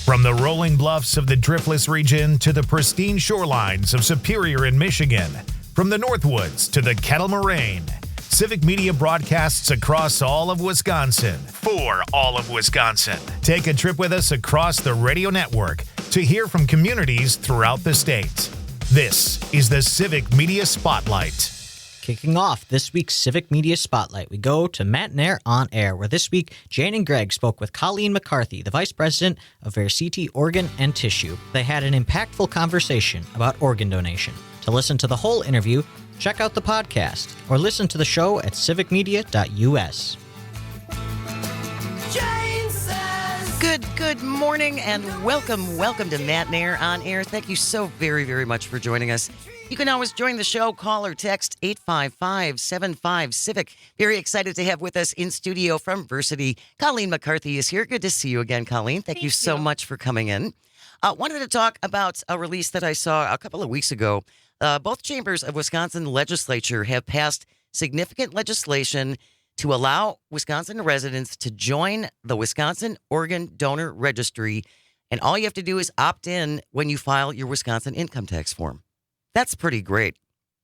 From the rolling bluffs of the Driftless region to the pristine shorelines of Superior in Michigan, from the Northwoods to the Kettle Moraine, Civic Media broadcasts across all of Wisconsin for all of Wisconsin. Take a trip with us across the radio network to hear from communities throughout the state. This is the Civic Media Spotlight. Kicking off this week's Civic Media Spotlight, we go to Matt Nair on Air, where this week Jane and Greg spoke with Collin McCarthy, the Vice President of Versiti Organ and Tissue. They had an impactful conversation about organ donation. To listen to the whole interview, check out the podcast or listen to the show at civicmedia.us. Good morning and welcome to Matt Nair on Air. Thank you so very much for joining us. You can always join the show. Call or text 855-75-CIVIC. Very excited to have with us in studio from Versiti. Collin McCarthy is here. Good to see you again, Collin. Thank you so much for coming in. Wanted to talk about a release that I saw a couple of weeks ago. Both chambers of Wisconsin legislature have passed significant legislation to allow Wisconsin residents to join the Wisconsin Organ Donor Registry. And all you have to do is opt in when you file your Wisconsin income tax form. That's pretty great.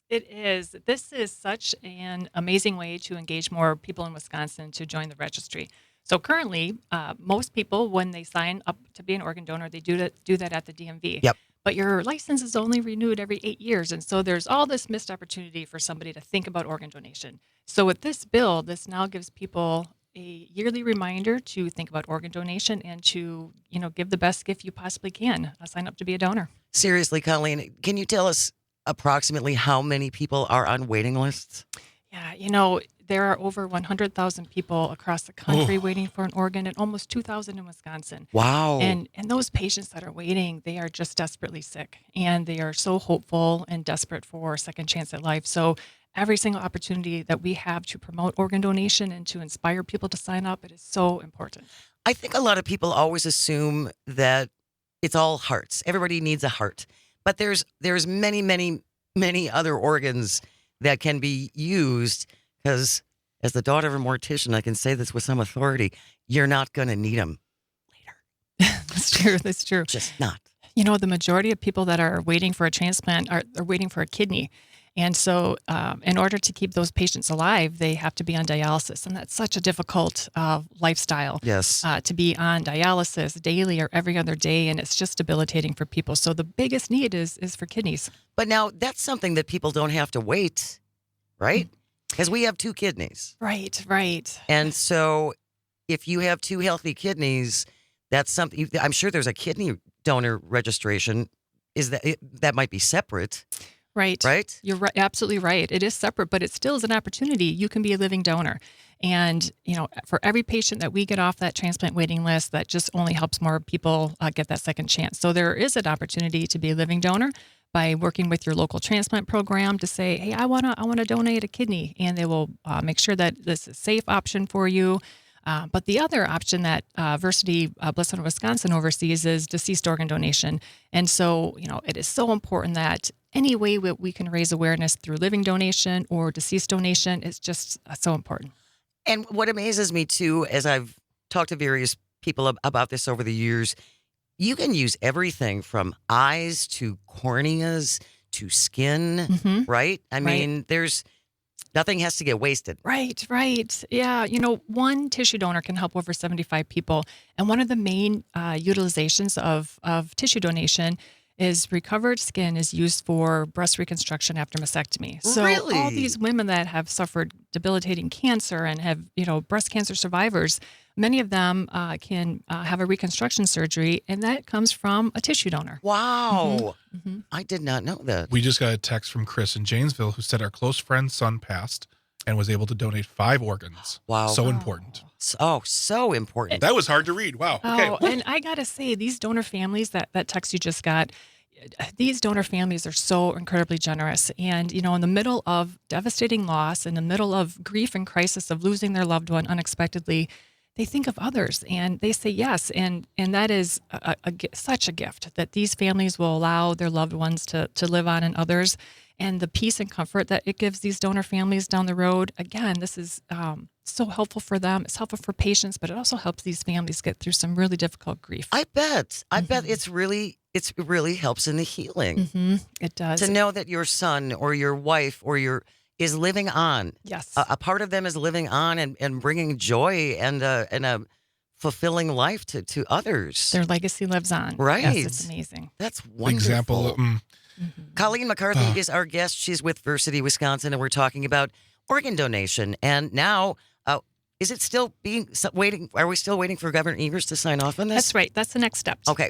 It is. This is such an amazing way to engage more people in Wisconsin to join the registry. So currently, most people, when they sign up to be an organ donor, they do that at the DMV. Yep. But your license is only renewed every 8 years. And so there's all this missed opportunity for somebody to think about organ donation. So with this bill, this now gives people a yearly reminder to think about organ donation and to, give the best gift you possibly can. Sign up to be a donor. Seriously, Collin, can you tell us approximately how many people are on waiting lists? Yeah, there are over 100,000 people across the country waiting for an organ and almost 2,000 in Wisconsin. Wow. And those patients that are waiting, they are just desperately sick and they are so hopeful and desperate for a second chance at life. So every single opportunity that we have to promote organ donation and to inspire people to sign up, it is so important. I think a lot of people always assume that it's all hearts. Everybody needs a heart. But there's many other organs that can be used, because as the daughter of a mortician, I can say this with some authority, you're not going to need them later. That's true. Just not. The majority of people that are waiting for a transplant are waiting for a kidney. And so in order to keep those patients alive, they have to be on dialysis. And that's such a difficult lifestyle. Yes. To be on dialysis daily or every other day. And it's just debilitating for people. So the biggest need is for kidneys. But now that's something that people don't have to wait, right? Because we have 2 kidneys. Right. And so if you have 2 healthy kidneys, that's something, I'm sure there's a kidney donor registration. That might be separate. Right? You're right, absolutely right. It is separate, but it still is an opportunity. You can be a living donor. And, for every patient that we get off that transplant waiting list, that just only helps more people get that second chance. So there is an opportunity to be a living donor by working with your local transplant program to say, hey, I want to donate a kidney. And they will make sure that this is a safe option for you. But the other option that Versiti Bliss Center Wisconsin oversees is deceased organ donation. And so, it is so important that any way we can raise awareness through living donation or deceased donation is just so important. And what amazes me, too, as I've talked to various people about this over the years, you can use everything from eyes to corneas to skin, right? I mean, nothing has to get wasted. Right. Yeah. One tissue donor can help over 75 people. And one of the main utilizations of tissue donation is recovered skin is used for breast reconstruction after mastectomy. So really? All these women that have suffered debilitating cancer and have, breast cancer survivors, many of them can have a reconstruction surgery, and that comes from a tissue donor. Wow. I did not know that. We just got a text from Chris in Janesville who said our close friend's son passed and was able to donate 5 organs. Wow. So important. So important. That was hard to read. Wow. Okay. And I got to say, these donor families, that text you just got, these donor families are so incredibly generous. And, in the middle of devastating loss, in the middle of grief and crisis of losing their loved one unexpectedly, they think of others and they say yes. And that is such a gift that these families will allow their loved ones to live on in others. And the peace and comfort that it gives these donor families down the road, again, this is so helpful for them. It's helpful for patients, but it also helps these families get through some really difficult grief. I bet it really helps in the healing. It does. To know that your son or your wife or is living on. Yes. A part of them is living on and bringing joy and a fulfilling life to others. Their legacy lives on. Right. Yes, it's amazing. That's wonderful. Example. Colleen McCarthy is our guest. She's with Versity, Wisconsin, and we're talking about organ donation. And now, is it still waiting? Are we still waiting for Governor Evers to sign off on this? That's right. That's the next step. Okay.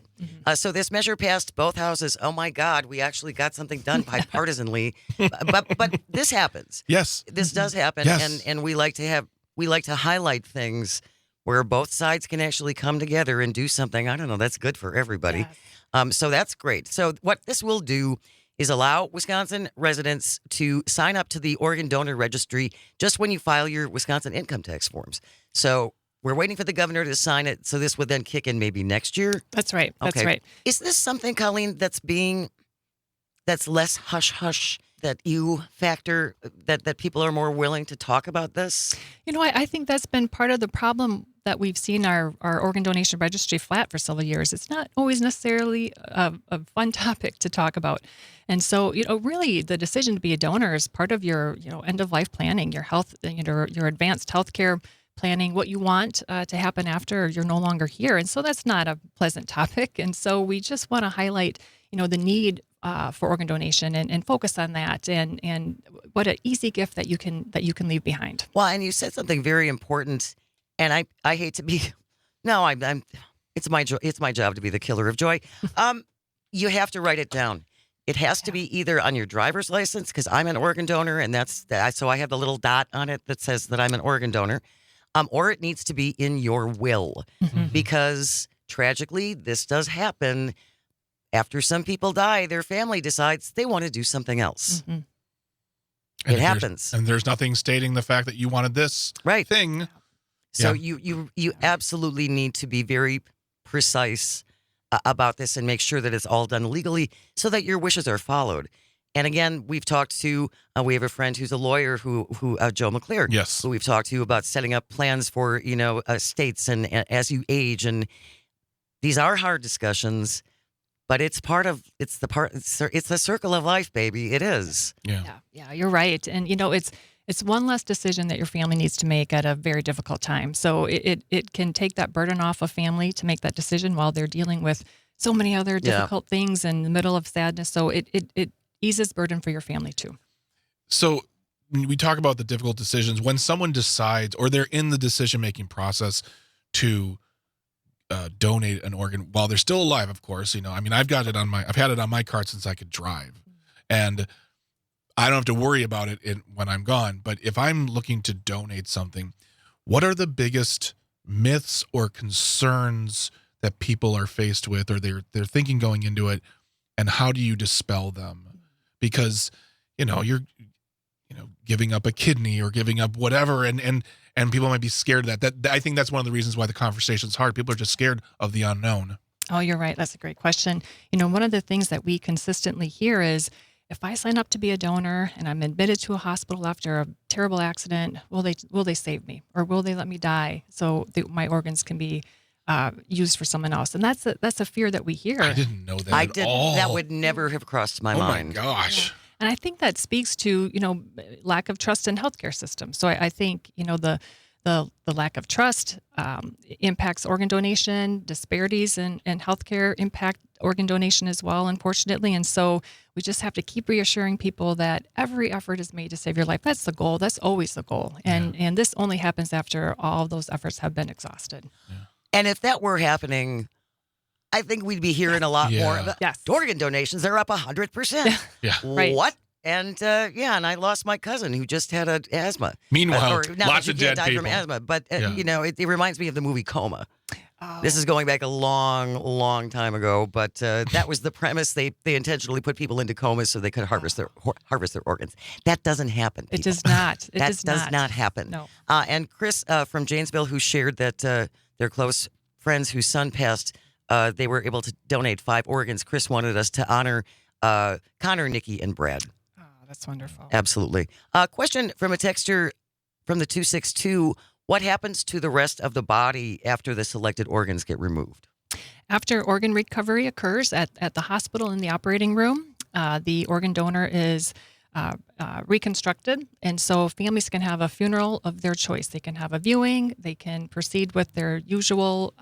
So this measure passed both houses. Oh my God, we actually got something done bipartisanly. but this happens. Yes. This does happen. Yes. And we like to highlight things where both sides can actually come together and do something. I don't know. That's good for everybody. Yes. So that's great. So what this will do is allow Wisconsin residents to sign up to the organ donor registry just when you file your Wisconsin income tax forms. So we're waiting for the governor to sign it. So this would then kick in maybe next year. That's right. That's right. Is this something, Colleen, that's less hush hush, that you factor that people are more willing to talk about this? I think that's been part of the problem that we've seen our organ donation registry flat for several years. It's not always necessarily a fun topic to talk about. And so, really the decision to be a donor is part of your, end of life planning, your health, your advanced healthcare planning, what you want to happen after you're no longer here. And so that's not a pleasant topic. And so we just want to highlight, the need for organ donation and focus on that and what an easy gift that you can leave behind. Well, and you said something very important, and I hate to be, no, I'm it's my job to be the killer of joy. You have to write it down. It has to be either on your driver's license, because I'm an organ donor, and so I have the little dot on it that says that I'm an organ donor, or it needs to be in your will, because tragically this does happen. After some people die, their family decides they want to do something else. It happens. And there's nothing stating the fact that you wanted this thing. So you absolutely need to be very precise about this and make sure that it's all done legally so that your wishes are followed. And again, we've talked to, we have a friend who's a lawyer who Joe McClure. Yes. Who we've talked to about setting up plans for, states and as you age. And these are hard discussions. But it's the circle of life, baby. It is. Yeah, you're right. And, it's one less decision that your family needs to make at a very difficult time. So it can take that burden off a family to make that decision while they're dealing with so many other difficult things in the middle of sadness. So it eases burden for your family too. So when we talk about the difficult decisions, when someone decides or they're in the decision-making process to donate an organ while they're still alive, of course, I've had it on my card since I could drive, and I don't have to worry about it when I'm gone. But if I'm looking to donate something, what are the biggest myths or concerns that people are faced with, or they're thinking going into it, and how do you dispel them? Because, you're, giving up a kidney or giving up whatever, and people might be scared of that. I think that's one of the reasons why the conversation's hard. People are just scared of the unknown. Oh, you're right. That's a great question. One of the things that we consistently hear is, if I sign up to be a donor and I'm admitted to a hospital after a terrible accident, will they save me, or will they let me die so my organs can be used for someone else? And that's a fear that we hear. I didn't know that at all. That would never have crossed my mind. Oh my gosh. Yeah. And I think that speaks to, lack of trust in healthcare systems. So I think, the lack of trust impacts organ donation. Disparities in healthcare impact organ donation as well, unfortunately. And so we just have to keep reassuring people that every effort is made to save your life. That's the goal. That's always the goal. And this only happens after all of those efforts have been exhausted. Yeah. And if that were happening, I think we'd be hearing a lot more of organ donations. They're up 100%. Yeah. Right. What? And and I lost my cousin who just had asthma. Meanwhile, lots of dead died people. from asthma, but it reminds me of the movie Coma. Oh. This is going back a long, long time ago, but that was the premise. They intentionally put people into comas so they could harvest their organs. That doesn't happen. It does not. That does not happen. No. And Chris from Janesville, who shared that their close friends whose son passed, they were able to donate 5 organs. Chris wanted us to honor Connor, Nikki, and Brad. That's wonderful. Absolutely. Question from a texter from the 262. What happens to the rest of the body after the selected organs get removed? After organ recovery occurs at the hospital in the operating room, the organ donor is reconstructed. And so families can have a funeral of their choice. They can have a viewing. They can proceed with their usual,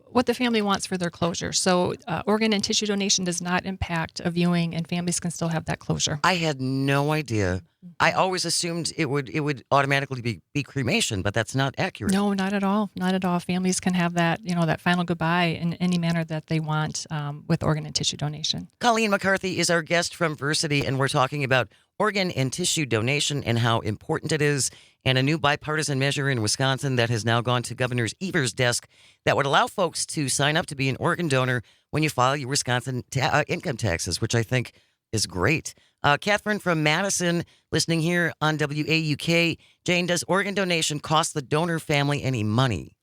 what the family wants for their closure. So organ and tissue donation does not impact a viewing, and families can still have that closure. I had no idea. I always assumed it would automatically be cremation, but that's not accurate. No, not at all. Not at all. Families can have that, that final goodbye in any manner that they want with organ and tissue donation. Collin McCarthy is our guest from Versity, and we're talking about organ and tissue donation and how important it is, and a new bipartisan measure in Wisconsin that has now gone to Governor Evers' desk that would allow folks to sign up to be an organ donor when you file your Wisconsin income taxes, which I think is great. Catherine from Madison, listening here on WAUK. Jane, does organ donation cost the donor family any money?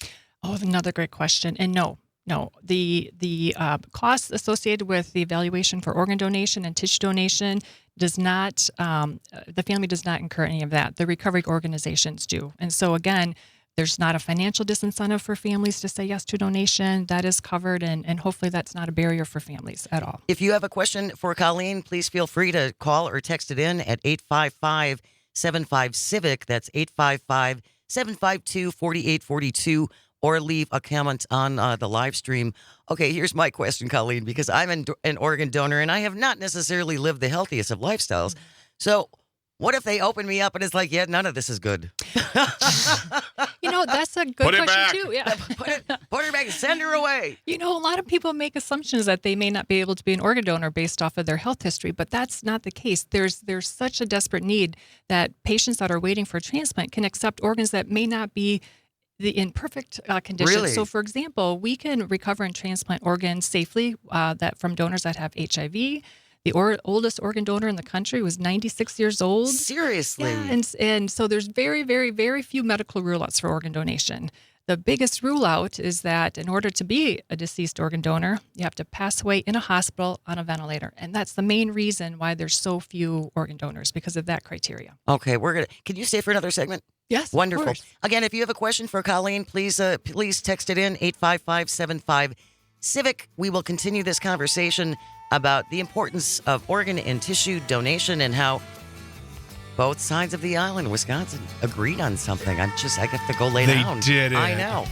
Oh, another great question. And no. The costs associated with the evaluation for organ donation and tissue donation does not, the family does not incur any of that. The recovery organizations do. And so again, there's not a financial disincentive for families to say yes to donation. That is covered, and hopefully that's not a barrier for families at all. If you have a question for Collin, please feel free to call or text it in at 855-75-CIVIC. That's 855-752-4842. Or leave a comment on the live stream. Okay, here's my question, Collin, because I'm an organ donor and I have not necessarily lived the healthiest of lifestyles. So what if they open me up and it's like, yeah, none of this is good? That's a good question too. Yeah. Put her back, send her away. A lot of people make assumptions that they may not be able to be an organ donor based off of their health history, but that's not the case. There's such a desperate need that patients that are waiting for a transplant can accept organs that may not be in perfect condition. Really? So, for example, we can recover and transplant organs safely that from donors that have HIV. The oldest organ donor in the country was 96 years old. Seriously? Yeah, and so there's very, very, very few medical rule-outs for organ donation. The biggest rule-out is that in order to be a deceased organ donor, you have to pass away in a hospital on a ventilator. And that's the main reason why there's so few organ donors, because of that criteria. Okay, can you stay for another segment? Yes, wonderful. Of course. Again, if you have a question for Collin, please text it in 855-75-CIVIC. We will continue this conversation about the importance of organ and tissue donation and how both sides of the aisle in Wisconsin agreed on something. I have to go lay down. They did it. I know.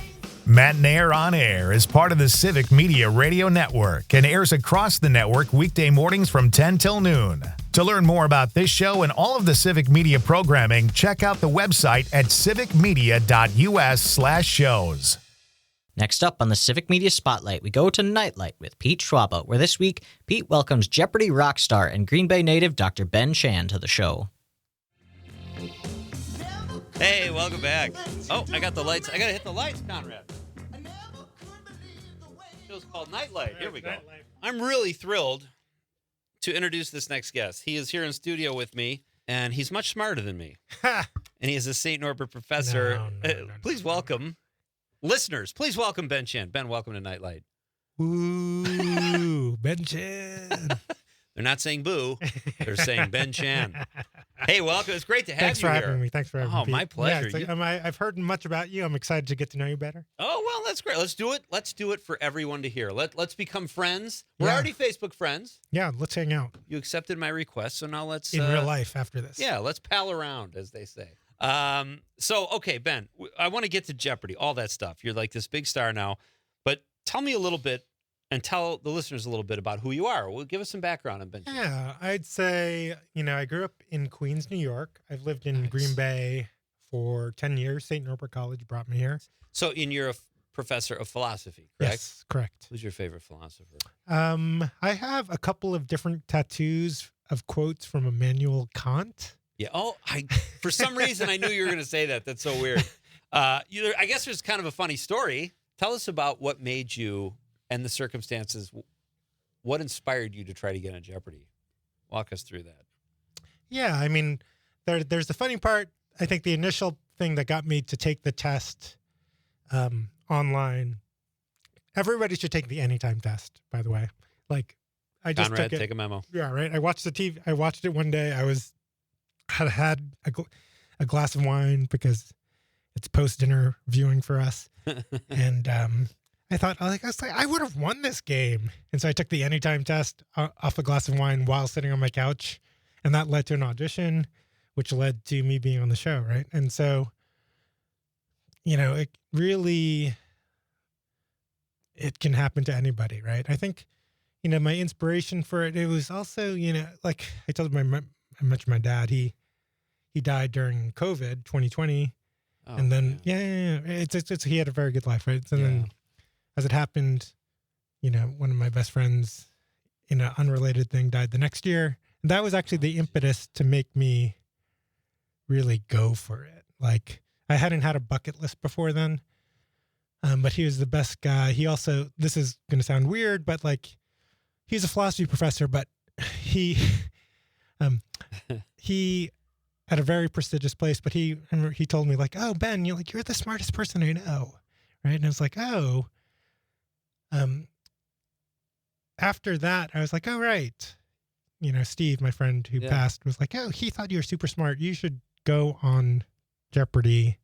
Matt and Air on Air is part of the Civic Media Radio Network and airs across the network weekday mornings from 10 till noon. To learn more about this show and all of the Civic Media programming, check out the website at civicmedia.us/shows. Next up on the Civic Media Spotlight, we go to Nightlight with Pete Schwaba, where this week, Pete welcomes Jeopardy rock star and Green Bay native Dr. Ben Chan to the show. Hey, welcome back. Oh, I got the lights. I got to hit the lights, Conrad. Show's called Nightlight. Here we go. I'm really thrilled to introduce this next guest. He is here in studio with me, and he's much smarter than me. And he is a St. Norbert professor. No. Please welcome, listeners, please welcome Ben Chan. Ben, welcome to Nightlight. Ooh, Ben Chan. They're not saying boo. They're saying Ben Chan. Hey, welcome. It's great to have Thanks you for here. having me. Thanks for having me. Oh, my pleasure. Yeah, I've heard much about you. I'm excited to get to know you better. Oh, well, that's great. Let's do it. Let's do it for everyone to hear. Let's become friends. We're Yeah. already Facebook friends. Yeah, let's hang out You accepted my request, so now let's in real life after this. Yeah, let's pal around, as they say. Okay, Ben, I want to get to Jeopardy, all that stuff. You're like this big star now, but tell me a little bit and tell the listeners a little bit about who you are. Well, give us some background on Ben Chan. Yeah, I'd say, I grew up in Queens, New York. I've lived in Green Bay for 10 years. St. Norbert College brought me here. So, you're a professor of philosophy, correct? Yes, correct. Who's your favorite philosopher? I have a couple of different tattoos of quotes from Immanuel Kant. Yeah. Oh, for some reason I knew you were going to say that. That's so weird. I guess there's kind of a funny story. Tell us about what made you and the circumstances. What inspired you to try to get on Jeopardy? Walk us through that. Yeah, there's the funny part. I think the initial thing that got me to take the test online. Everybody should take the anytime test, by the way. I just Conrad, took it. take a memo. Yeah, right. I watched the TV. I watched it one day. I had a glass of wine because it's post-dinner viewing for us. And I thought, I would have won this game. And so I took the anytime test off a glass of wine while sitting on my couch. And that led to an audition, which led to me being on the show, right? And so, it really, it can happen to anybody, right? I think, my inspiration for it was also, like I told I mentioned my dad, he died during COVID 2020. Oh, and then, man. it's he had a very good life, right? And then as it happened, one of my best friends in an unrelated thing died the next year. And that was actually the impetus to make me really go for it. Like, I hadn't had a bucket list before then, but he was the best guy. He also, this is going to sound weird, but like, he's a philosophy professor, but he at a very prestigious place, but he told me like, "Oh, Ben, you're the smartest person I know." Right. And I was like, "Oh," after that, I was like, "Oh, right." Steve, my friend who passed, was like, "Oh, he thought you were super smart. You should go on Jeopardy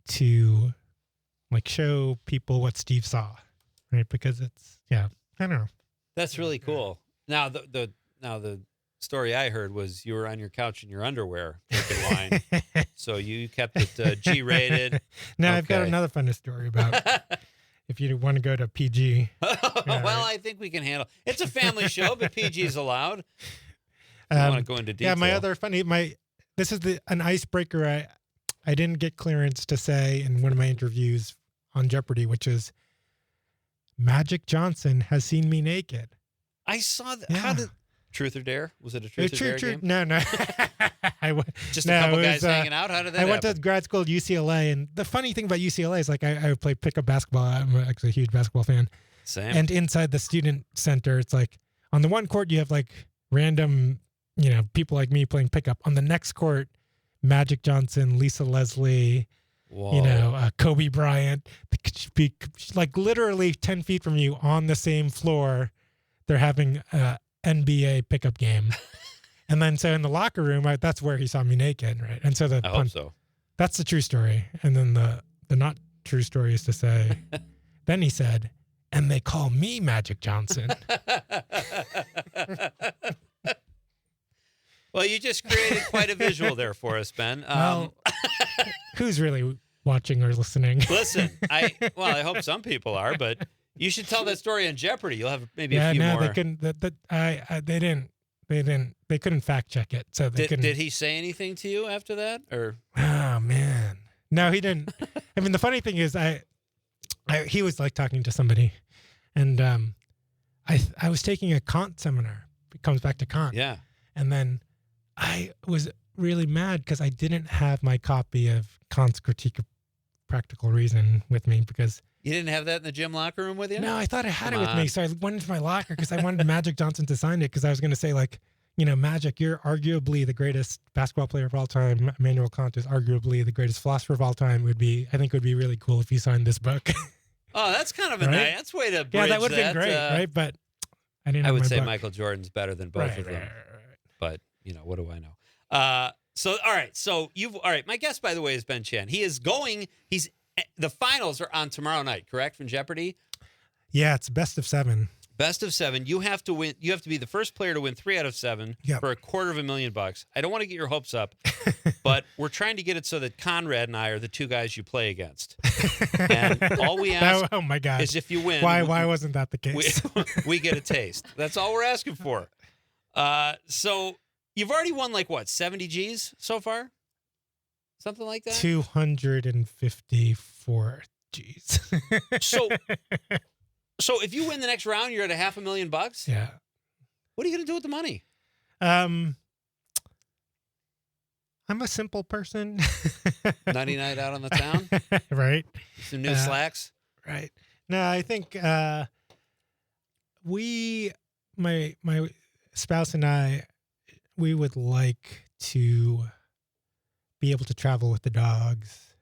to like show people what Steve saw." Right. Because it's, I don't know. That's really cool. Now the story I heard was you were on your couch in your underwear drinking wine, so you kept it G-rated. Now I've got another funny story about if you want to go to PG. Well, I think we can handle. It's a family show, but PG is allowed. I want to go into detail. Yeah, my other funny this is an icebreaker I didn't get clearance to say in one of my interviews on Jeopardy, which is Magic Johnson has seen me naked. I saw that. Yeah. How did Truth or Dare? Was it a Truth or Dare game? No. Just a couple guys hanging out? How did that happen? I went to grad school at UCLA, and the funny thing about UCLA is like I would play pickup basketball. I'm actually a huge basketball fan. Same. And inside the student center, it's like on the one court you have like random, people like me playing pickup. On the next court, Magic Johnson, Lisa Leslie, Kobe Bryant, like literally 10 feet from you on the same floor. They're having NBA pickup game. And then so in the locker room, that's where he saw me naked, right? And so I hope so. That's the true story. And then the not true story is to say, then he said, and they call me Magic Johnson. Well, you just created quite a visual there for us, Ben. Who's really watching or listening? Listen, I hope some people are, but you should tell that story on Jeopardy. You'll have maybe a few more. They couldn't. They couldn't fact check it, so they couldn't. Did he say anything to you after that, or? Oh man, no, he didn't. I mean, the funny thing is, he was like talking to somebody, and I was taking a Kant seminar. It comes back to Kant. Yeah, and then I was really mad because I didn't have my copy of Kant's Critique of Practical Reason with me because. You didn't have that in the gym locker room with you? No, I thought I had it with me. So I went into my locker because I wanted Magic Johnson to sign it because I was going to say, like, Magic, you're arguably the greatest basketball player of all time. Immanuel Kant is arguably the greatest philosopher of all time. I think it would be really cool if you signed this book. Oh, that's kind of a nice that's way to bridge that would have been great, right? But I didn't. I would say book. Michael Jordan's better than both of them. Right. But what do I know? So all right. So my guest, by the way, is Ben Chan. The finals are on tomorrow night, correct? From Jeopardy? Yeah, it's best of 7. Best of 7. You have to win. You have to be the first player to win 3 out of 7 for $250,000. I don't want to get your hopes up, but we're trying to get it so that Conrad and I are the two guys you play against. And all we ask oh my God. is if you win. Why wasn't that the case? We get a taste. That's all we're asking for. So you've already won 70 G's so far? Something like that? 254 G's. So if you win the next round, you're at $500,000? Yeah. What are you going to do with the money? I'm a simple person. Nutty night out on the town? Right. Some new slacks? Right. No, I think my spouse and I, we would like to be able to travel with the dogs,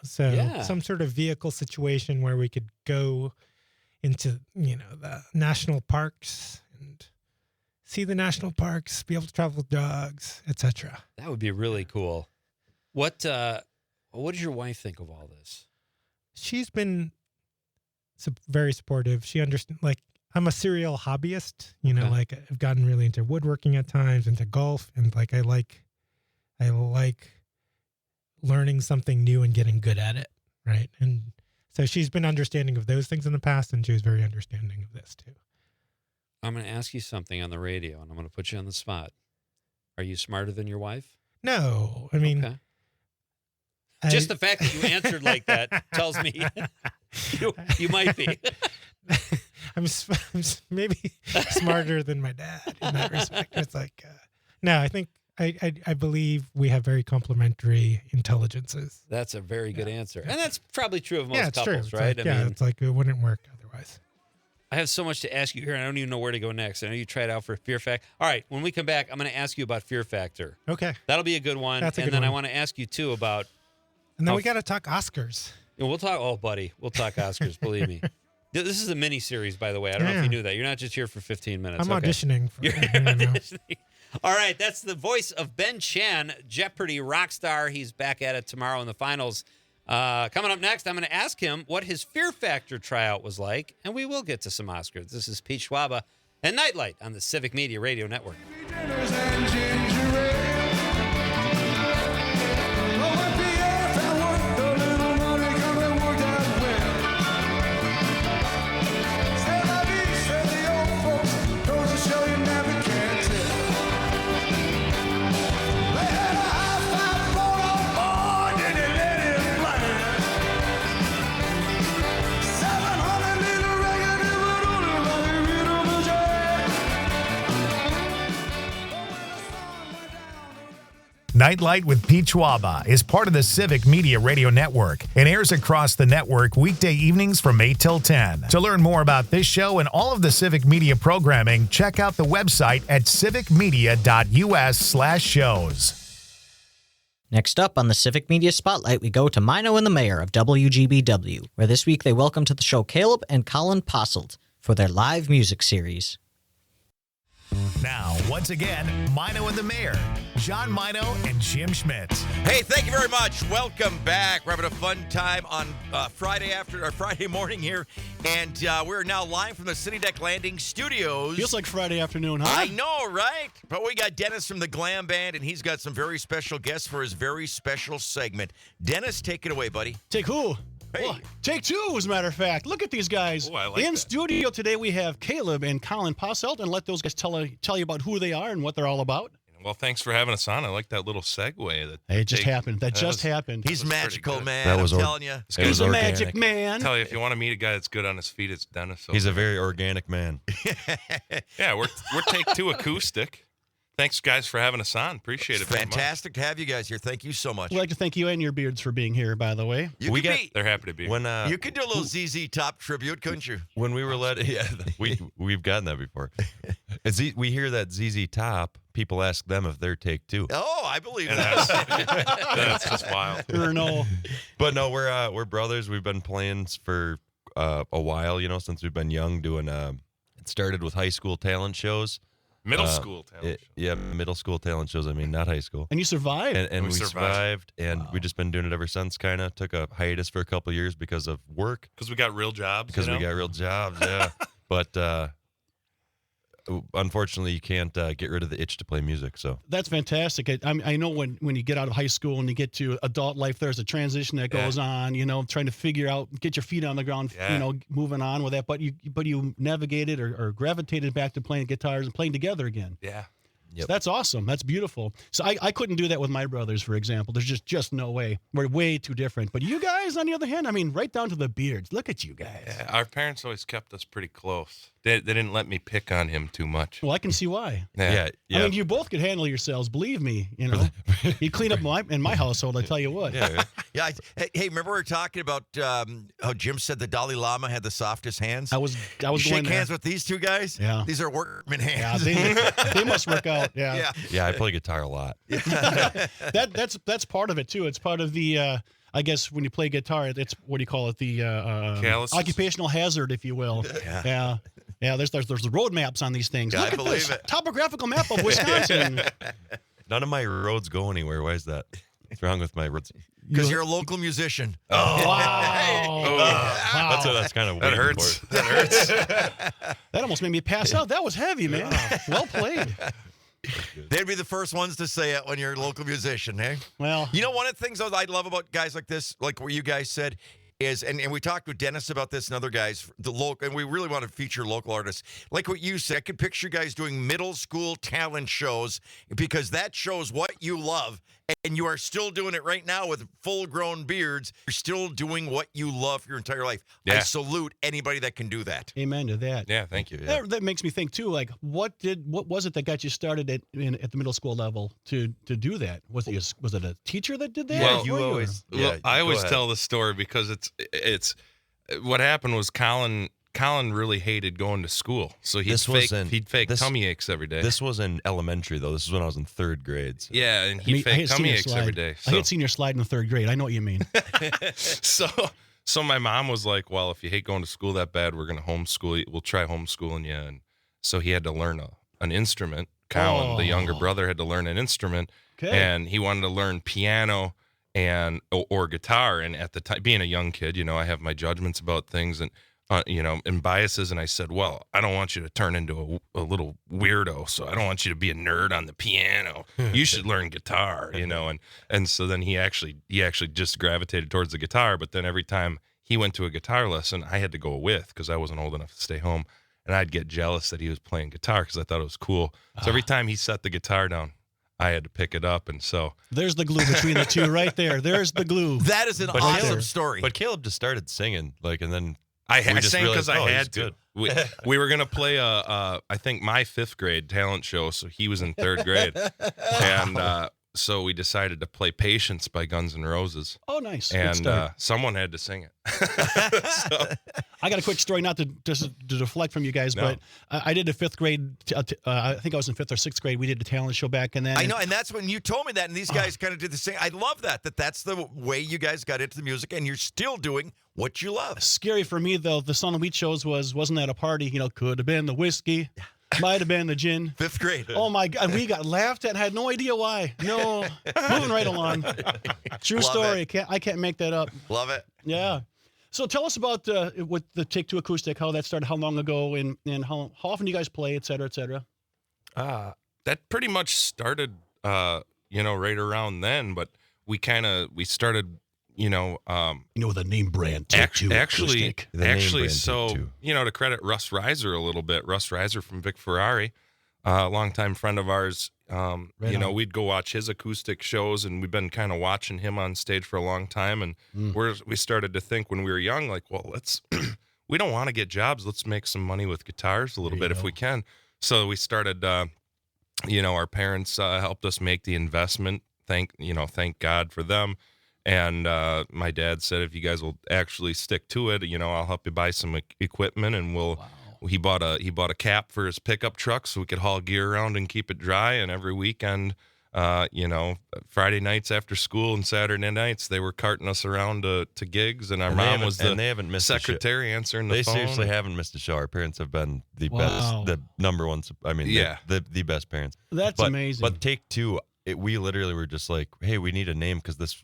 some sort of vehicle situation where we could go into, the national parks and see the national parks, be able to travel with dogs, etc. That would be really cool. What What does your wife think of all this? She's been very supportive. She understands, like, I'm a serial hobbyist, Okay. like I've gotten really into woodworking at times, into golf, and like I like learning something new and getting good at it, right? And so she's been understanding of those things in the past, and she was very understanding of this too. I'm going to ask you something on the radio, and I'm going to put you on the spot. Are you smarter than your wife? No, I mean, Okay. Just the fact that you answered like that tells me you might be. I'm maybe smarter than my dad in that respect. It's like, no, I think I believe we have very complementary intelligences. That's a very good answer. And that's probably true of most Yeah, it's true. couples, It's right? like, it's like it wouldn't work otherwise. I have so much to ask you here, and I don't even know where to go next. I know you tried out for Fear Factor. All right, when we come back, I'm going to ask you about Fear Factor. Okay. That'll be a good one. That's a and good then I one. want to ask you, too, about... And then how- we got to talk Oscars. And we'll talk... Oh, buddy, we'll talk Oscars, believe me. This is a mini-series, by the way. I don't know if you Yeah. knew that. You're not just here for 15 minutes. I'm Okay. auditioning for You're I don't know. auditioning. All right, that's the voice of Ben Chan, Jeopardy rock star. He's back at it tomorrow in the finals. Coming up next, I'm going to ask him what his Fear Factor tryout was like, and we will get to some Oscars. This is Pete Schwaba and Nightlight on the Civic Media Radio Network. Nightlight with Pete Schwaba is part of the Civic Media Radio Network and airs across the network weekday evenings from 8 till 10. To learn more about this show and all of the Civic Media programming, check out the website at civicmedia.us/shows. Next up on the Civic Media Spotlight, we go to Maino and the mayor of WGBW, where this week they welcome to the show Caleb and Collin Posselt for their live music series. Now, once again, Maino and the mayor, John Maino and Jim Schmidt. Hey, thank you very much. Welcome back. We're having a fun time on Friday morning here, and we're now live from the City Deck Landing Studios. Feels like Friday afternoon, huh? I know, right? But we got Dennis from the Glam Band, and he's got some very special guests for his very special segment. Dennis, take it away, buddy. Take who? Hey. Well, take two, as a matter of fact. Look at these guys. Oh, I like In that. studio today, we have Caleb and Collin Posselt, and let those guys tell you about who they are and what they're all about. Well, thanks for having us on. I like that little segue. Hey, it just happened. That just happened. He's That was pretty magical, good. man. That was I'm or- telling you. He's a magic man. Tell you, if you want to meet a guy that's good on his feet, it's Dennis. He's a over very organic man. yeah, we're take two acoustic. Thanks, guys, for having us on. Appreciate it. very much. Fantastic to have you guys here. Thank you so much. We'd like to thank you and your beards for being here, by the way. You We could got- be- They're happy to be here. When you could do a little ZZ Top tribute, couldn't you? when we were we've gotten that before. We hear that ZZ Top. People ask them if they're take two. Oh, I believe And that. that's just wild. Or no. But no, we're brothers. We've been playing for a while, since we've been young. Doing it started with high school talent shows. Middle school talent show. Yeah, middle school talent shows. I mean, not high school. And you survived. And We we survived. survived, and Wow. we've just been doing it ever since. Kind of took a hiatus for a couple of years because of work, Because we got real jobs. because we got real jobs. Yeah, but unfortunately, you can't get rid of the itch to play music. So That's fantastic. I know when you get out of high school and you get to adult life, there's a transition that goes on, trying to figure out, get your feet on the ground, Yeah. moving on with that. But you navigated or gravitated back to playing guitars and playing together again. Yeah. Yep. So that's awesome. That's beautiful. So I couldn't do that with my brothers, for example. There's just no way. We're way too different. But you guys, on the other hand, I mean, right down to the beards. Look at you guys. Yeah, our parents always kept us pretty close. They didn't let me pick on him too much. Well, I can see why. yeah. I mean, you both could handle yourselves. Believe me. You clean up in my household. I tell you what. yeah. Yeah. Hey, remember we were talking about how Jim said the Dalai Lama had the softest hands? I was You going shake there. hands with these two guys? Yeah. These are workman Yeah, hands. they must work out. Yeah. Yeah, I play guitar a lot. That's part of it too. It's part of the I guess when you play guitar, it's what do you call it? The Calluses? occupational hazard, if you will. Yeah. Yeah, there's the road maps on these things. Yeah, Look I at believe this it. topographical map of Wisconsin. None of my roads go anywhere. Why is that? What's wrong with my? Because you're a local musician. Wow. That's kind of That hurts. That hurts. That almost made me pass out. That was heavy, man. Well played. They'd be the first ones to say it when you're a local musician, eh? Well, You know, one of the things I love about guys like this, like what you guys said, is, and we talked with Dennis about this and other guys, the local, and we really want to feature local artists. Like what you said, I could picture guys doing middle school talent shows because that shows what you love, and you are still doing it right now with full-grown beards. You're still doing what you love your entire life. I Yeah. salute anybody that can do that. amen to that. Yeah, thank you. Yeah. That makes me think too. Like, what was it that got you started at the middle school level to do that? Was it a teacher that did that? Yeah, for you or- always. Well, Yeah, I go always ahead. tell the story because it's what happened was Collin really hated going to school, so he'd fake tummy aches every day. This was in elementary though. This is when I was in 3rd grade. So. yeah, and I he'd mean, I fake had tummy senior aches slide. every day. I So, had senior slide in the 3rd grade. I know what you mean. so my mom was like, "Well, if you hate going to school that bad, we're gonna homeschool you. We'll try homeschooling you." And so he had to learn an instrument. Collin, the younger brother, had to learn an instrument, Okay. and he wanted to learn piano or guitar. And at the time, being a young kid, I have my judgments about things and and biases. And I said, well, I don't want you to turn into a little weirdo, so I don't want you to be a nerd on the piano. You should learn guitar, and so then he actually just gravitated towards the guitar. But then every time he went to a guitar lesson, I had to go with because I wasn't old enough to stay home, and I'd get jealous that he was playing guitar because I thought it was cool. So every time he set the guitar down, I had to pick it up, and so There's the glue between the two right there. There's the glue. That is an But awesome Caleb- story. But Caleb just started singing, and then I we just sang because realized, I oh, had he's to. good. We were gonna play I think my 5th grade talent show, so he was in 3rd grade, and so we decided to play "Patience" by Guns N' Roses, Oh, nice. Good and start. someone had to sing it. So, I got a quick story, not to deflect from you guys, No. but I did a 5th grade. I think I was in 5th or 6th grade. We did a talent show back, and then I know, and that's when you told me that, and these guys kind of did the same. I love that's the way you guys got into the music, and you're still doing what you love. Scary for me though. The song we chose wasn't at a party. Could have been the whiskey, might have been the gin. 5th grade. Oh my God, we got laughed at and had no idea why. No, moving right along. True Love story. I can't make that up. Love it. Yeah. So tell us about what the Take Two acoustic, how that started, how long ago, and how often you guys play, et cetera, et cetera. that pretty much started, right around then. But we started, The name brand Take Two actually, acoustic. The name actually, brand so Take Two. to credit Russ Reiser a little bit. Russ Reiser from Vic Ferrari, a longtime friend of ours. Right on. We'd go watch his acoustic shows, and we've been kind of watching him on stage for a long time. And we started to think when we were young, like, well, let's we don't want to get jobs. Let's make some money with guitars a little There bit you if go. we can. So we started. Our parents helped us make the investment. Thank God for them. And my dad said, if you guys will actually stick to it, I'll help you buy some equipment, and we'll. Wow. He bought a cap for his pickup truck so we could haul gear around and keep it dry. And every weekend, Friday nights after school and Saturday nights, they were carting us around to gigs, and our And they mom haven't- was and the they haven't missed a show. secretary answering the They phone. seriously haven't missed a show. Our parents have been the Wow. best, the number one. I mean, Yeah. the best parents. That's But, amazing. But Take Two, we literally were just like, hey, we need a name because this.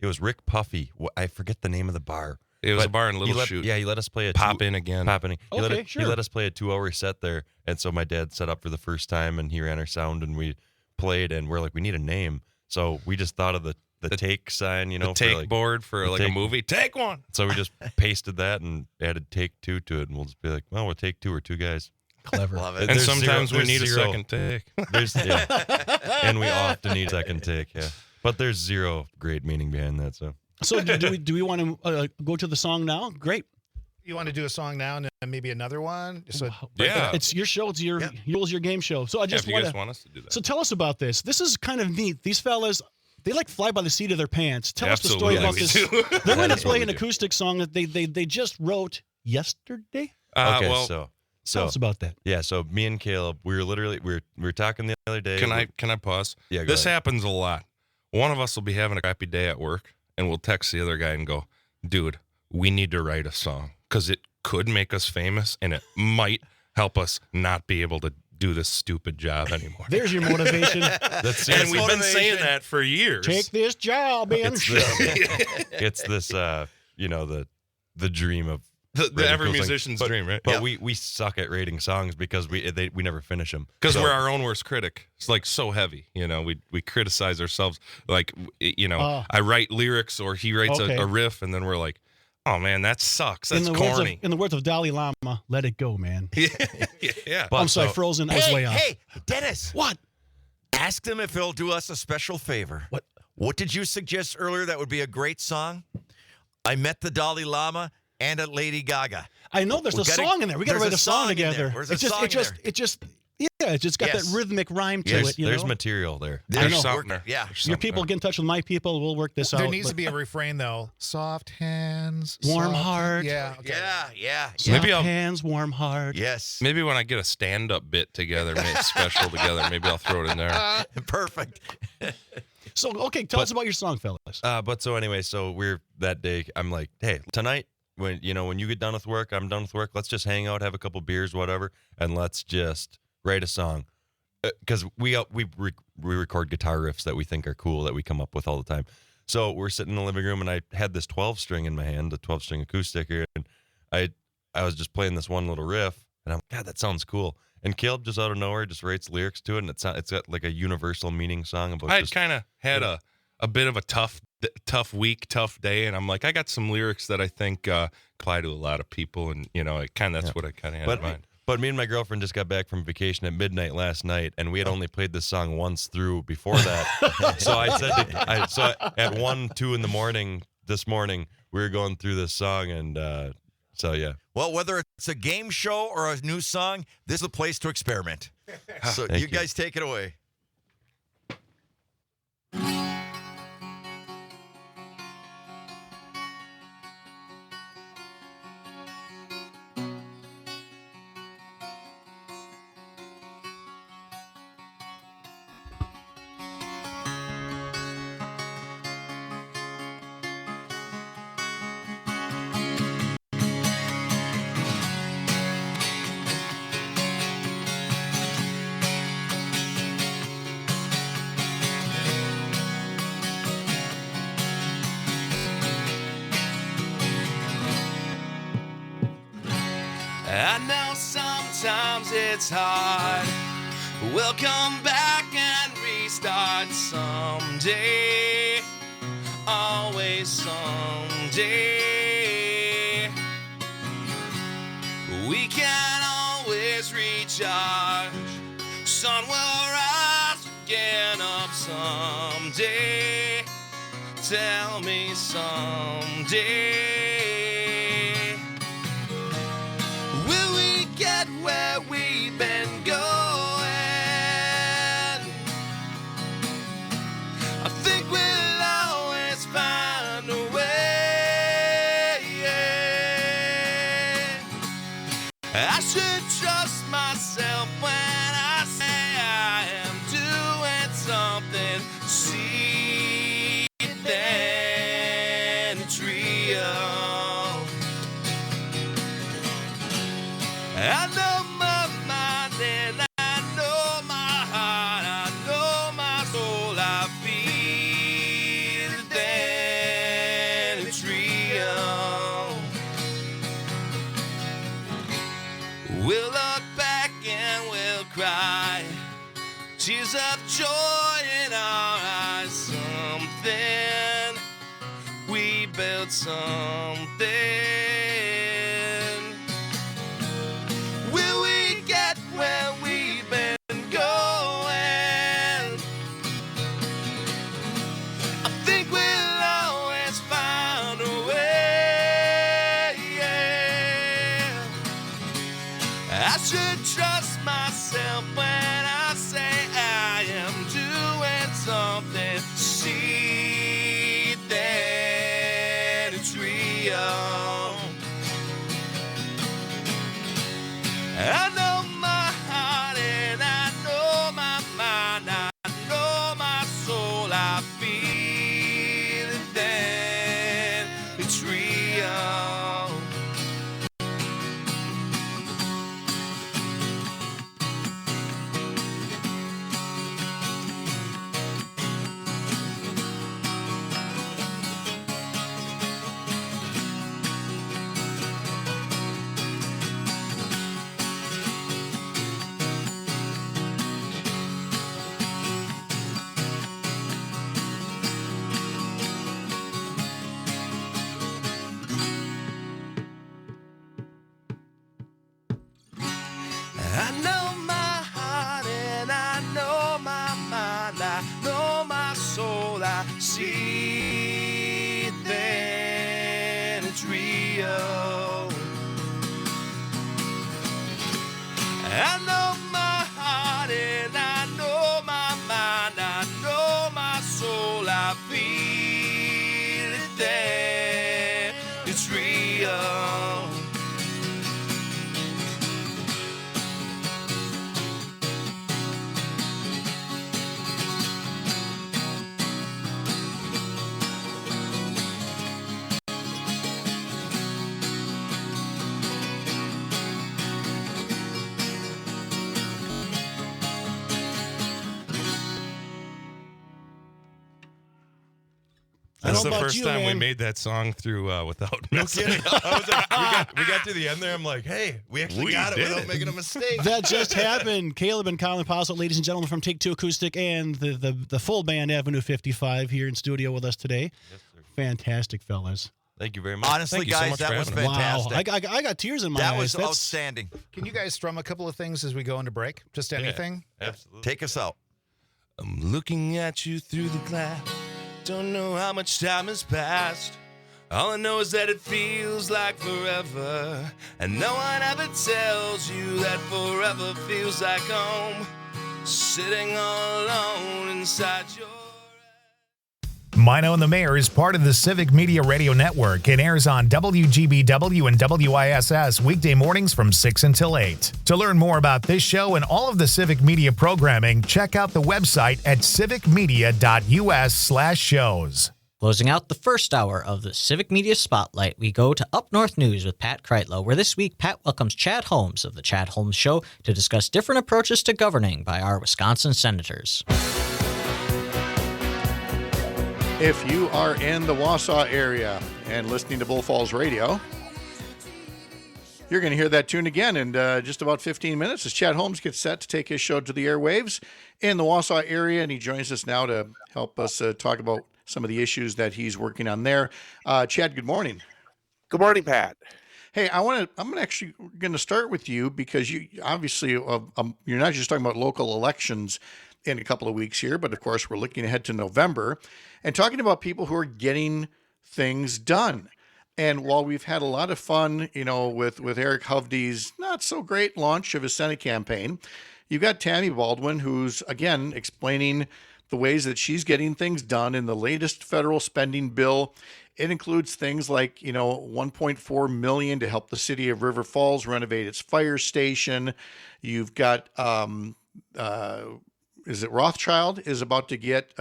It was Rick Puffy. I forget the name of the bar. It was a But bar in he Little let- Chute. Yeah, he let us play a Pop in again. Pop in. Okay, He sure. let us play a 2-hour set there, and so my dad set up for the first time, and he ran our sound, and we played, and we're like, we need a name, so we just thought of the take sign, The for take like, board for the like a take- movie. Take one. So we just pasted that and added Take Two to it, and we'll just be like, well, we'll take two or two guys. Clever. Love it. And There's sometimes zero- we need there's a zero. second take. There's and we often need a second take, yeah. But there's zero great meaning behind that, so. So do we want to go to the song now? Great. You want to do a song now and then maybe another one? So Yeah. It's your show. It's your your game show. So I Yeah, just if you want guys to. want us to do that. So tell us about this. This is kind of neat. These fellas, they like fly by the seat of their pants. Tell us the story about Absolutely, this. we do. They're going to That is what play we an do. acoustic song that they just wrote yesterday. Okay, well, so Tell us about that. yeah, so me and Caleb, we were talking the other day. can I pause? Yeah, go This ahead. happens a lot. One of us will be having a crappy day at work, and we'll text the other guy and go, dude, we need to write a song because it could make us famous, and it might help us not be able to do this stupid job anymore. There's your motivation. And we've been saying that for years. Take this job and It's this, the dream of the every cool musician's dream, right? But we suck at rating songs because we never finish them. Because we're our own worst critic. It's like so heavy, we criticize ourselves. Like, I write lyrics or he writes a riff, and then we're like, oh man, that sucks. That's corny. In the words of Dalai Lama, let it go, man. Yeah. I'm sorry, Frozen. I was way off. Hey, Dennis. What? Ask them if they'll do us a special favor. What did you suggest earlier that would be a great song? I Met the Dalai Lama and a Lady Gaga. I know there's a song in there. We got to write a song together. It just got that rhythmic rhyme to it. There's material there. There's something there. Yeah. Your people get in touch with my people. We'll work this out. There needs to be a refrain though. Soft hands, warm soft- heart. Yeah. Okay. Yeah. Soft Maybe I'll- hands, warm heart. Yes. Maybe when I get a stand-up bit together, special together, maybe I'll throw it in there. Perfect. So, okay, tell us about your song, fellas. But so anyway, we're that day. I'm like, hey, tonight when you get done with work, I'm done with work. Let's just hang out, have a couple beers, whatever, and let's just write a song. Because we record guitar riffs that we think are cool that we come up with all the time. So we're sitting in the living room, and I had this 12-string in my hand, the 12-string acoustic here, and I was just playing this one little riff, and I'm like, God, that sounds cool. And Caleb just out of nowhere just writes lyrics to it, and it's got like a universal meaning song about. I kind of had a bit of a tough week, tough day, and I'm like, I got some lyrics that I think apply to a lot of people, and that's what I kind of had in mind. But me and my girlfriend just got back from vacation at midnight last night, and we had only played this song once through before that. So I said, at 1, 2 in the morning this morning, we were going through this song, and so yeah. Well, whether it's a game show or a new song, this is a place to experiment. So you guys take it away. I know sometimes it's hard. We'll come back and restart someday. Always someday. We can always recharge. Sun will rise again up someday. Tell me someday. Will we get where we've been going? I think we'll always find a way. I should trust myself when I say I am doing something. See then trio. I know my mind and I know my heart, I know my soul, I feel then a trio. We'll look back and we'll cry, tears of joy in our eyes. Something, we built something. Will we get where we've been going? I think we'll always find a way. I should trust myself when I say I am doing something. See that it's real. I know my heart and I know my mind, I know my soul, I feel it then, it's real. I know my heart and I know my mind, I know my soul, I see it then, it's real. I know my heart and I know my mind, I know my soul, I feel it there, it's real. That's the about first you, time we man. made that song through without No messing kidding. up. I was like, we got to the end there. I'm like, hey, we actually We got it did without it. making a mistake. That just happened. Caleb and Collin Posselt, ladies and gentlemen, from Take Two Acoustic and the full band Avenue 55 here in studio with us today. Yes, sir. Fantastic, fellas. Thank you very much. Honestly, Thank you so guys, much that for was having us. fantastic. Wow. I got tears in my That eyes. was That's- outstanding. Can you guys strum a couple of things as we go into break? Just anything? Absolutely. Take us out. I'm looking at you through the glass. Don't know how much time has passed. All I know is that it feels like forever. And no one ever tells you that forever feels like home. Sitting all alone inside your... Maino and the Mayor is part of the Civic Media Radio Network and airs on WGBW and WISS weekday mornings from 6 until 8. To learn more about this show and all of the Civic Media programming, check out the website at civicmedia.us/shows. Closing out the first hour of the Civic Media Spotlight, we go to Up North News with Pat Kreitlow, where this week Pat welcomes Chad Holmes of The Chad Holmes Show to discuss different approaches to governing by our Wisconsin senators. If you are in the Wausau area and listening to Bull Falls Radio, you're going to hear that tune again in just about 15 minutes as Chad Holmes gets set to take his show to the airwaves in the Wausau area, and he joins us now to help us talk about some of the issues that he's working on there. Chad, good morning. Good morning, Pat. Hey, I'm actually going to start with you because you obviously you're not just talking about local elections in a couple of weeks here, but of course we're looking ahead to November and talking about people who are getting things done. And while we've had a lot of fun, with Eric Hovde's not so great launch of his Senate campaign, you've got Tammy Baldwin, who's again explaining the ways that she's getting things done in the latest federal spending bill. It includes things like, $1.4 million to help the city of River Falls renovate its fire station. You've got, is it Rothschild is about to get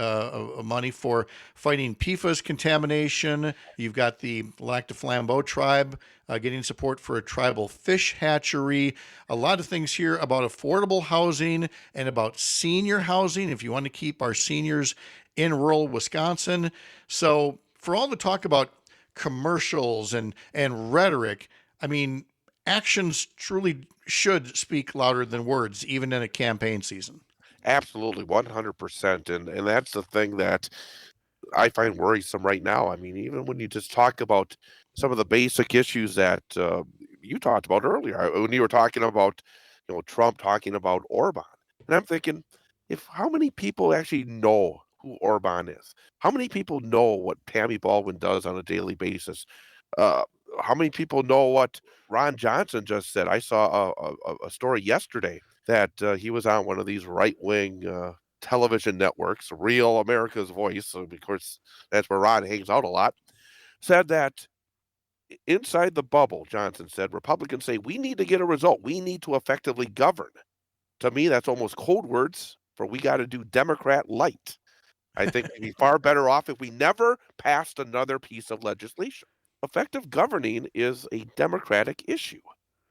money for fighting PFAS contamination. You've got the Lac du Flambeau tribe getting support for a tribal fish hatchery. A lot of things here about affordable housing and about senior housing if you want to keep our seniors in rural Wisconsin. So for all the talk about commercials and rhetoric, I mean, actions truly should speak louder than words, even in a campaign season. Absolutely, 100%. And that's the thing that I find worrisome right now. I mean, even when you just talk about some of the basic issues that you talked about earlier, when you were talking about, Trump talking about Orban. And I'm thinking, how many people actually know who Orban is? How many people know what Tammy Baldwin does on a daily basis? How many people know what Ron Johnson just said? I saw a story yesterday that he was on one of these right-wing television networks, Real America's Voice, so of course that's where Ron hangs out a lot, said that inside the bubble, Johnson said, Republicans say, we need to get a result. We need to effectively govern. To me, that's almost code words for we got to do Democrat light. I think we'd be far better off if we never passed another piece of legislation. Effective governing is a Democratic issue.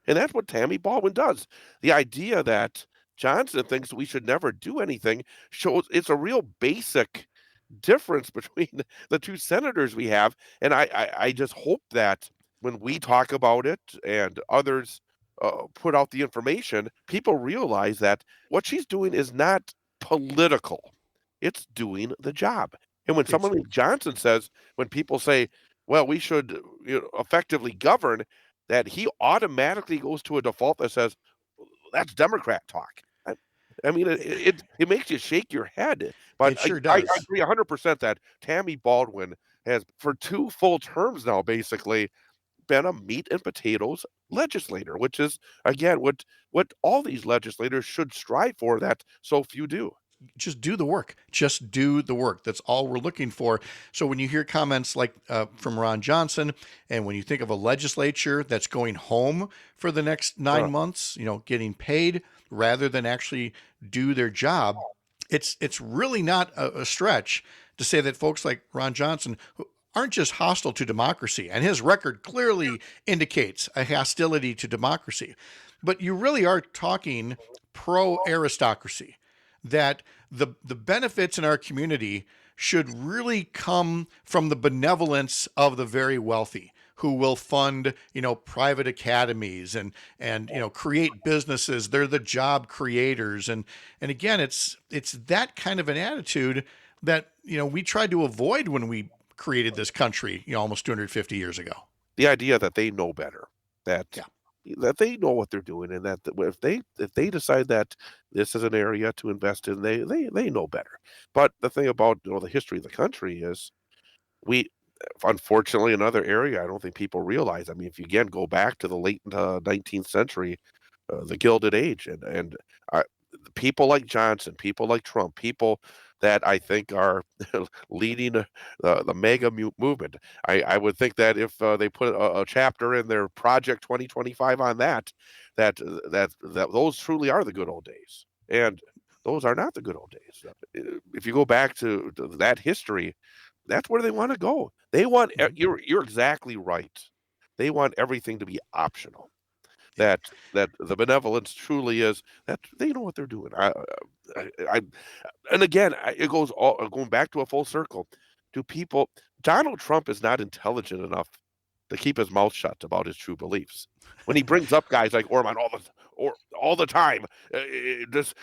And that's what Tammy Baldwin does. The idea that Johnson thinks we should never do anything shows it's a real basic difference between the two senators we have. And I just hope that when we talk about it and others put out the information, people realize that what she's doing is not political. It's doing the job. And when someone like Johnson says, when people say, well, we should effectively govern, that he automatically goes to a default that says, that's Democrat talk. I mean, it makes you shake your head. But It sure I does. agree 100% that Tammy Baldwin has, for 2 full terms now, basically been a meat and potatoes legislator, which is again what all these legislators should strive for that so few do. Just do the work. Just do the work. That's all we're looking for. So when you hear comments like from Ron Johnson, and when you think of a legislature that's going home for the next 9 months, getting paid rather than actually do their job, it's really not a stretch to say that folks like Ron Johnson, who aren't just hostile to democracy, and his record clearly indicates a hostility to democracy, but you really are talking pro-aristocracy, that the benefits in our community should really come from the benevolence of the very wealthy, who will fund, private academies and create businesses. They're the job creators. And again, it's that kind of an attitude that, we tried to avoid when we created this country, almost 250 years ago. The idea that they know better, that they know what they're doing, and that if they decide that this is an area to invest in, they know better. But the thing about the history of the country is, we unfortunately, another area I don't think people realize. I mean, if you again go back to the late 19th century, the Gilded Age, and people like Johnson, people like Trump, people that I think are leading the mega movement. I would think that if they put a chapter in their Project 2025 on that those truly are the good old days, and those are not the good old days. If you go back to that history, that's where they want to go. They want you're exactly right. They want everything to be optional. That the benevolence truly is that they know what they're doing. And again, it goes going back to a full circle. Donald Trump is not intelligent enough to keep his mouth shut about his true beliefs. When he brings up guys like Orban all the time,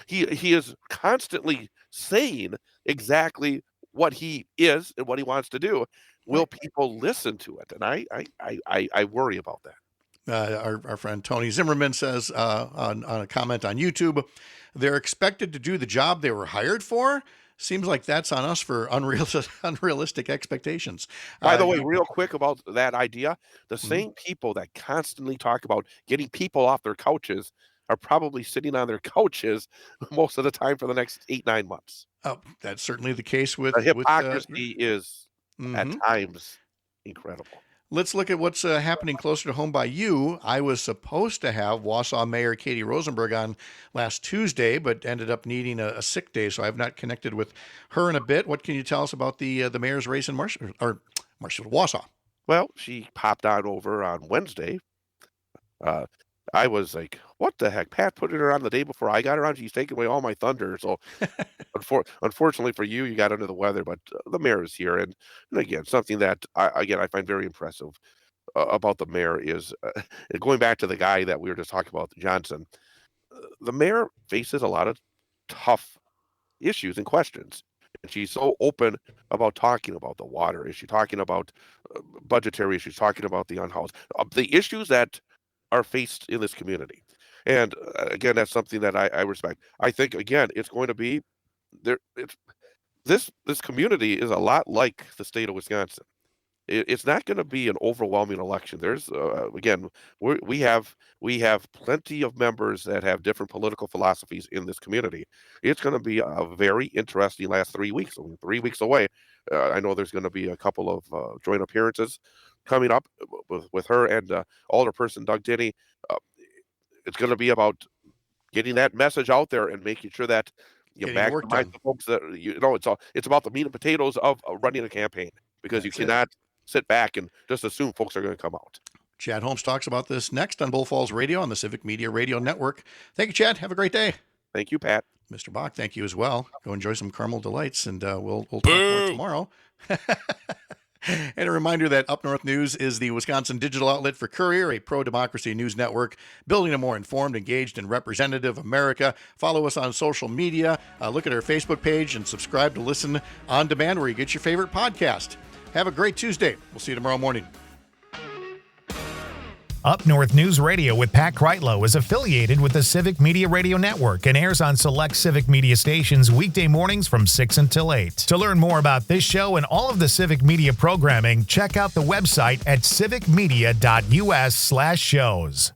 he is constantly saying exactly what he is and what he wants to do. Will people listen to it? And I worry about that. Our friend Tony Zimmerman says on a comment on YouTube, they're expected to do the job they were hired for. Seems like that's on us for unrealistic expectations. By the way, real quick about that idea, the same people that constantly talk about getting people off their couches are probably sitting on their couches most of the time for the next 8-9 months. Oh, that's certainly the case with the hypocrisy is at times incredible. Let's look at what's happening closer to home by you. I was supposed to have Wausau Mayor Katie Rosenberg on last Tuesday, but ended up needing a sick day, so I've not connected with her in a bit. What can you tell us about the mayor's race in Wausau? Well, she popped on over on Wednesday. I was like, what the heck? Pat put her on the day before I got her on. She's taking away all my thunder. So unfortunately for you, you got under the weather, but the mayor is here. And again, something that I find very impressive about the mayor is going back to the guy that we were just talking about, Johnson. The mayor faces a lot of tough issues and questions. And she's so open about talking about the water issue, talking about budgetary issues, talking about the unhoused, the issues that are faced in this community. And again, that's something that I respect. I think, again, it's going to be there. This community is a lot like the state of Wisconsin. It's not going to be an overwhelming election. There's again, we have plenty of members that have different political philosophies in this community. It's going to be a very interesting last 3 weeks. 3 weeks away. I know there's going to be a couple of joint appearances coming up with her and Alderperson Doug Denny. It's going to be about getting that message out there and making sure that you maximize the folks that it's about the meat and potatoes of running a campaign, because you cannot sit back and just assume folks are going to come out. Chad Holmes talks about this next on Bull Falls Radio on the Civic Media Radio Network. Thank you, Chad. Have a great day. Thank you, Pat. Mr. Bach, thank you as well. Go enjoy some caramel delights, and we'll talk more tomorrow. And a reminder that Up North News is the Wisconsin digital outlet for Courier, a pro-democracy news network, building a more informed, engaged, and representative America. Follow us on social media. Look at our Facebook page and subscribe to listen on demand where you get your favorite podcast. Have a great Tuesday. We'll see you tomorrow morning. Up North News Radio with Pat Kreitlow is affiliated with the Civic Media Radio Network and airs on select Civic Media stations weekday mornings from 6 until 8. To learn more about this show and all of the Civic Media programming, check out the website at civicmedia.us/shows.